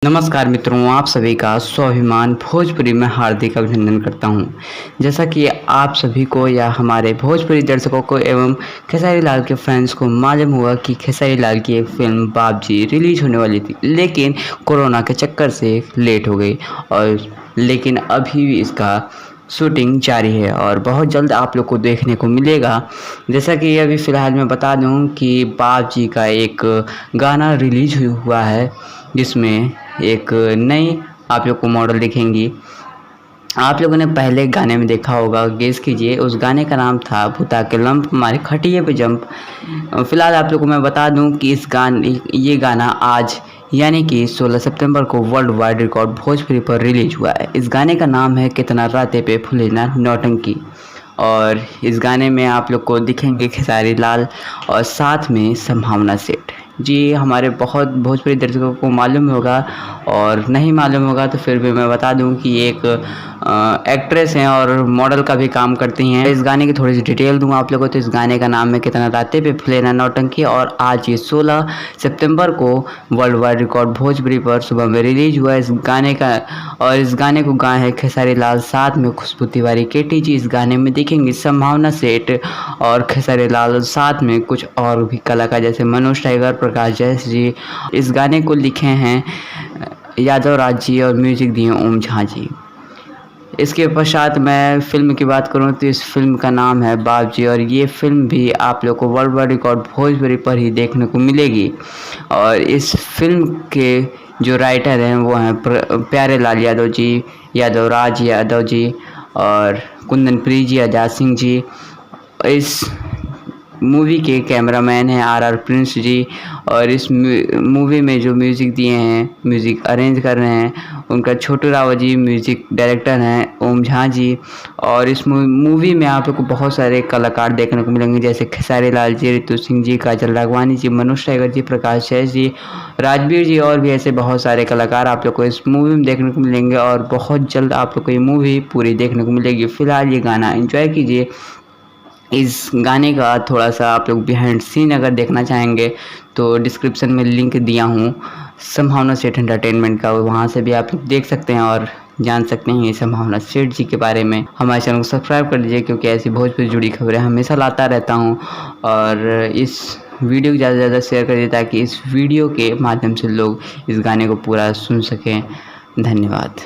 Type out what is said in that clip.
नमस्कार मित्रों, आप सभी का स्वाभिमान भोजपुरी में हार्दिक अभिनंदन करता हूं। जैसा कि आप सभी को या हमारे भोजपुरी दर्शकों को एवं खेसारी लाल के फैंस को मालूम हुआ कि खेसारी लाल की एक फ़िल्म बाबजी रिलीज होने वाली थी, लेकिन कोरोना के चक्कर से लेट हो गई लेकिन अभी भी इसका शूटिंग जारी है और बहुत जल्द आप लोग को देखने को मिलेगा। जैसा कि अभी फ़िलहाल मैं बता दूं कि बाबजी का एक गाना रिलीज हुआ है, जिसमें एक नई आप लोग को मॉडल दिखेंगी। आप लोगों ने पहले गाने में देखा होगा, गेस कीजिए। उस गाने का नाम था भूता के लंप मारे खटिए पे जंप। फ़िलहाल आप लोगों को मैं बता दूं कि ये गाना आज यानी कि 16 सितंबर को वर्ल्ड वाइड रिकॉर्ड भोजपुरी पर रिलीज हुआ है। इस गाने का नाम है कितना रातें पे फूले ना नौटंकी। और इस गाने में आप लोग को दिखेंगे खेसारी लाल और साथ में संभावना सेठ जी। हमारे बहुत भोजपुरी दर्शकों को मालूम होगा और नहीं मालूम होगा तो फिर भी मैं बता दूं कि एक एक्ट्रेस हैं और मॉडल का भी काम करती हैं। इस गाने की थोड़ी सी डिटेल दूं आप लोगों को। तो इस गाने का नाम है कितना रातें पे फूले ना नौटंकी और आज ये 16 सितंबर को वर्ल्ड वाइड रिकॉर्ड भोजपुरी पर सुबह में रिलीज हुआ है इस गाने का। और इस गाने को गाए हैं खेसारी लाल, साथ में खुशबू तिवारी केटी जी। इस गाने में दिखेंगे संभावना सेठ और खेसारी लाल, साथ में कुछ और भी कलाकार जैसे मनोज टाइगर, प्रकाश जैस जी। इस गाने को लिखे हैं यादव राज जी और म्यूजिक दिए ओम झा जी। इसके पश्चात मैं फ़िल्म की बात करूं तो इस फिल्म का नाम है बाबजी और ये फिल्म भी आप लोग को वर्ल्ड वाइड रिकॉर्ड भोजपुरी पर ही देखने को मिलेगी। और इस फिल्म के जो राइटर हैं वो हैं प्यारे लाल यादव जी, यादव राज यादव जी और कुंदन प्री जी, आजाद सिंह जी। इस मूवी के कैमरामैन हैं आर प्रिंस जी। और इस मूवी में जो म्यूज़िक दिए हैं, म्यूज़िक अरेंज कर रहे हैं, उनका छोटू रावत जी। म्यूज़िक डायरेक्टर हैं ओम झा जी। और इस मूवी में आप लोग को बहुत सारे कलाकार देखने को मिलेंगे जैसे खेसारी लाल जी, ऋतु सिंह जी, काजल राघवानी जी, मनोज टाइगर जी, प्रकाश जैस जी, राजवीर जी और भी ऐसे बहुत सारे कलाकार आप लोग को इस मूवी में देखने को मिलेंगे। और बहुत जल्द आप लोग को ये मूवी पूरी देखने को मिलेगी। फ़िलहाल ये गाना एंजॉय कीजिए। इस गाने का थोड़ा सा आप लोग बिहाइंड सीन अगर देखना चाहेंगे तो डिस्क्रिप्शन में लिंक दिया हूँ संभावना सेठ एंटरटेनमेंट का, वहाँ से भी आप लोग देख सकते हैं और जान सकते हैं संभावना सेठ जी के बारे में। हमारे चैनल को सब्सक्राइब कर दीजिए क्योंकि ऐसी भोजपुरी जुड़ी खबरें हमेशा लाता रहता हूँ। और इस वीडियो को ज़्यादा से ज़्यादा शेयर कर दीजिए ताकि इस वीडियो के माध्यम से लोग इस गाने को पूरा सुन सकें। धन्यवाद।